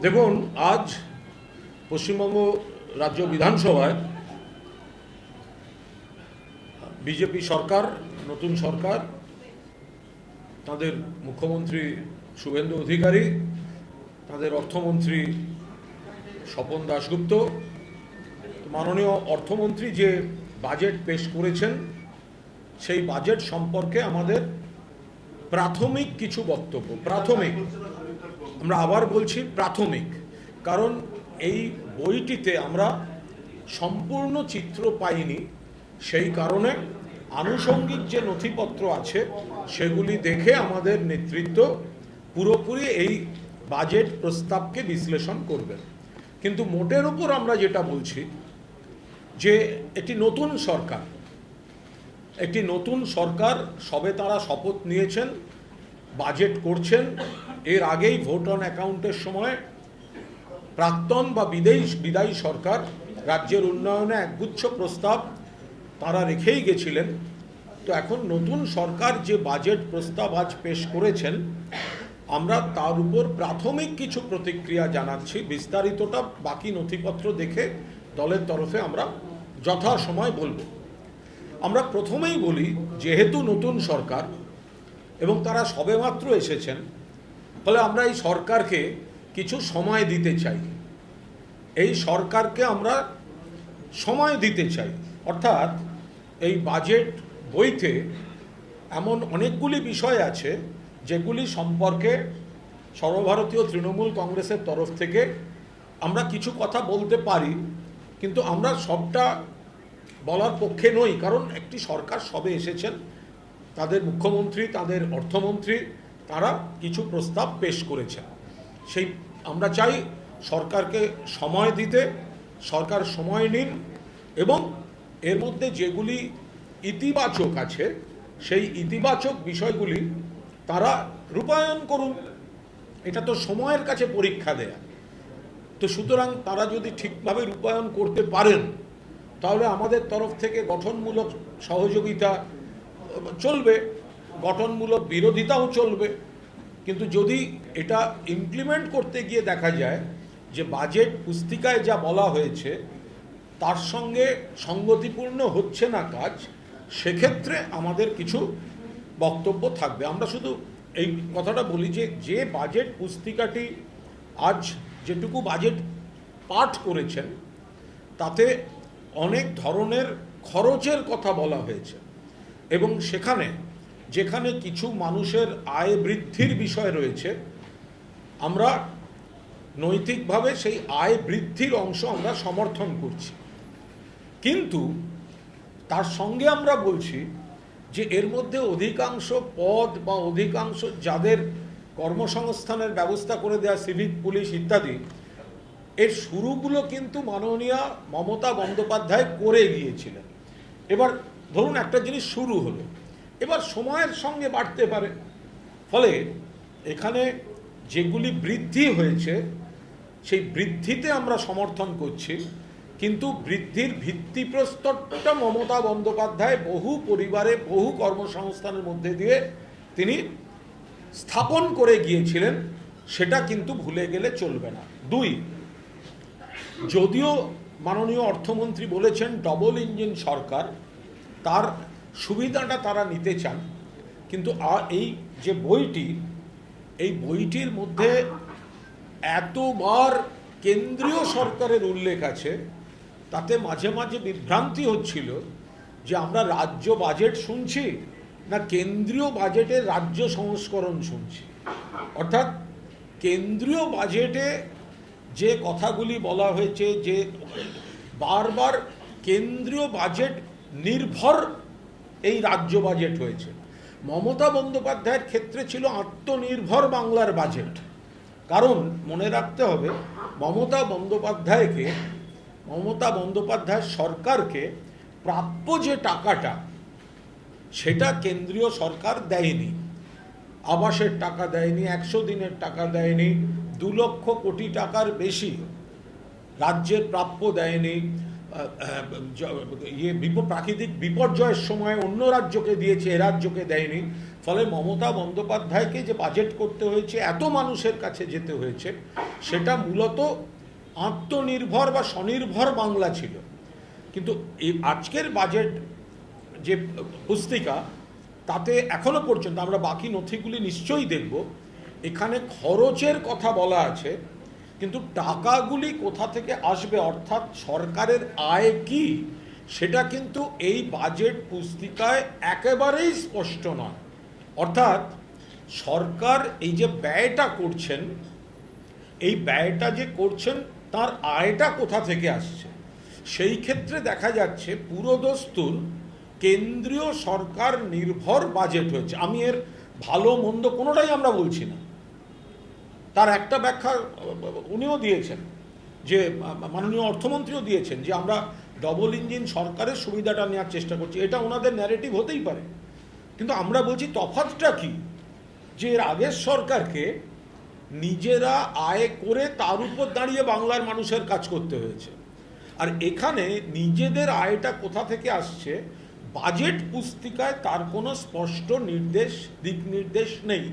দেখুন, আজ পশ্চিমবঙ্গ রাজ্য বিধানসভায় বিজেপি সরকার, নতুন সরকার, তাদের মুখ্যমন্ত্রী শুভেন্দু অধিকারী, তাদের অর্থমন্ত্রী স্বপন দাশগুপ্ত, মাননীয় অর্থমন্ত্রী যে বাজেট পেশ করেছেন সেই বাজেট সম্পর্কে আমাদের প্রাথমিক কিছু বক্তব্য। প্রাথমিক, আমরা আবার বলছি প্রাথমিক, কারণ এই বইটিতে আমরা সম্পূর্ণ চিত্র পাইনি। সেই কারণে আনুষঙ্গিক যে নথিপত্র আছে সেগুলি দেখে আমাদের নেতৃত্ব পুরোপুরি এই বাজেট প্রস্তাবকে বিশ্লেষণ করবেন। কিন্তু মোটের উপর আমরা যেটা বলছি যে একটি নতুন সরকার সবে তারা শপথ নিয়েছেন, বাজেট করছেন। এর আগেই ভোট অন অ্যাকাউন্টের সময় প্রাক্তন বা বিদায়ী সরকার রাজ্যের উন্নয়নে একগুচ্ছ প্রস্তাব তারা রেখেই গেছিলেন। তো এখন নতুন সরকার যে বাজেট প্রস্তাব আজ পেশ করেছেন, আমরা তার উপর প্রাথমিক কিছু প্রতিক্রিয়া জানাচ্ছি। বিস্তারিতটা বাকি নথিপত্র দেখে দলের তরফে আমরা যথাসময় বলবো। আমরা প্রথমেই বলি, যেহেতু নতুন সরকার এবং তারা সবেমাত্র এসেছেন, ফলে আমরা এই সরকারকে কিছু সময় দিতে চাই। এই সরকারকে আমরা সময় দিতে চাই, অর্থাৎ এই বাজেট বইতে এমন অনেকগুলি বিষয় আছে যেগুলি সম্পর্কে সর্বভারতীয় তৃণমূল কংগ্রেসের তরফ থেকে আমরা কিছু কথা বলতে পারি, কিন্তু আমরা সবটা বলার পক্ষে নই। কারণ একটি সরকার সবে এসেছেন, তাদের মুখ্যমন্ত্রী, তাদের অর্থমন্ত্রী, তারা কিছু প্রস্তাব পেশ করেছেন। সেই আমরা চাই সরকারকে সময় দিতে, সরকার সময় নিন এবং এর মধ্যে যেগুলি ইতিবাচক আছে সেই ইতিবাচক বিষয়গুলি তারা রূপায়ণ করুন। এটা তো সময়ের কাছে পরীক্ষা দেয়া। তো সুতরাং তারা যদি ঠিকভাবে রূপায়ণ করতে পারেন তাহলে আমাদের তরফ থেকে গঠনমূলক সহযোগিতা চলবে, গঠনমূলক বিরোধিতাও চলবে। কিন্তু যদি এটা ইমপ্লিমেন্ট করতে গিয়ে দেখা যায় যে বাজেট পুস্তিকায় যা বলা হয়েছে তার সঙ্গে সঙ্গতিপূর্ণ হচ্ছে না কাজ, সেক্ষেত্রে আমাদের কিছু বক্তব্য থাকবে। আমরা শুধু এই কথাটা বলি যে বাজেট পুস্তিকাটি আজ যেটুকু বাজেট পাঠ করেছেন তাতে অনেক ধরনের খরচের কথা বলা হয়েছে এবং যেখানে কিছু মানুষের আয় বৃদ্ধির বিষয় রয়েছে, আমরা নৈতিকভাবে সেই আয় বৃদ্ধির অংশ আমরা সমর্থন করছি। কিন্তু তার সঙ্গে আমরা বলছি যে এর মধ্যে অধিকাংশ পদ বা অধিকাংশ যাদের কর্মসংস্থানের ব্যবস্থা করে দেওয়া, সিভিক, পুলিশ ইত্যাদি, এর শুরুগুলো কিন্তু মাননীয়া মমতা বন্দ্যোপাধ্যায় করে গিয়েছিলেন। এবার ধরুন একটা জিনিস শুরু হলো, এবার সময়ের সঙ্গে বাড়তে পারে, ফলে এখানে যেগুলি বৃদ্ধি হয়েছে সেই বৃদ্ধিতে আমরা সমর্থন করছি। কিন্তু বৃদ্ধির ভিত্তিপ্রস্তরটা মমতা বন্দ্যোপাধ্যায় বহু পরিবারে, বহু কর্মসংস্থানের মধ্যে দিয়ে তিনি স্থাপন করে গিয়েছিলেন, সেটা কিন্তু ভুলে গেলে চলবে না। দুই, যদিও মাননীয় অর্থমন্ত্রী বলেছেন ডবল ইঞ্জিন সরকার, তার সুবিধাটা তারা নিতে চান, কিন্তু এই যে বইটি, এই বইটির মধ্যে এতবার কেন্দ্রীয় সরকারের উল্লেখ আছে, তাতে মাঝে মাঝে বিভ্রান্তি হচ্ছিল যে আমরা রাজ্য বাজেট শুনছি না কেন্দ্রীয় বাজেটের রাজ্য সংস্করণ শুনছি। অর্থাৎ কেন্দ্রীয় বাজেটে যে কথাগুলি বলা হয়েছে, যে বারবার কেন্দ্রীয় বাজেট নির্ভর এই রাজ্য বাজেট হয়েছে, মমতা বন্দ্যোপাধ্যায়ের ক্ষেত্রে ছিল আত্মনির্ভর বাংলার বাজেট। কারণ মনে রাখতে হবে, মমতা বন্দ্যোপাধ্যায় সরকারকে প্রাপ্য যে টাকাটা সেটা কেন্দ্রীয় সরকার দেয়নি। আবাসের টাকা দেয়নি, 100 দিনের টাকা দেয়নি, 2 লক্ষ কোটি টাকার বেশি রাজ্যের প্রাপ্য দেয়নি। প্রাকৃতিক বিপর্যয়ের সময় অন্য রাজ্যকে দিয়েছে, এ রাজ্যকে দেয়নি। ফলে মমতা বন্দ্যোপাধ্যায়কে যে বাজেট করতে হয়েছে, এত মানুষের কাছে যেতে হয়েছে, সেটা মূলত আত্মনির্ভর বা স্বনির্ভর বাংলা ছিল। কিন্তু এই আজকের বাজেট যে পুস্তিকা, তাতে এখনো পর্যন্ত আমরা বাকি নথিগুলি নিশ্চয়ই দেখব, এখানে খরচের কথা বলা আছে, কিন্তু টাকাগুলি কোথা থেকে আসবে, অর্থাৎ সরকারের আয় কি, সেটা কিন্তু এই বাজেট পুস্তিকায় একেবারেই স্পষ্ট নয়। অর্থাৎ সরকার এই যে ব্যয়টা করছেন, এই ব্যয়টা যে করছেন তার আয়টা কোথা থেকে আসছে, সেই ক্ষেত্রে দেখা যাচ্ছে পুরোদস্তুর কেন্দ্রীয় সরকার নির্ভর বাজেট হয়েছে। আমি এর ভালো মন্দ কোনোটাই আমরা বলছি না, তার একটা ব্যাখ্যা উনিও দিয়েছেন, যে মাননীয় অর্থমন্ত্রীও দিয়েছেন, যে আমরা ডবল ইঞ্জিন সরকারের সুবিধাটা নেওয়ার চেষ্টা করছি। এটা ওনাদের ন্যারেটিভ হতেই পারে, কিন্তু আমরা বলছি তফাৎটা কি, যে এর আগের সরকারকে নিজেরা আয় করে তার উপর দাঁড়িয়ে বাংলার মানুষের কাজ করতে হয়েছে, আর এখানে নিজেদের আয়টা কোথা থেকে আসছে বাজেট পুস্তিকায় তার কোনো স্পষ্ট দিক নির্দেশ নেই।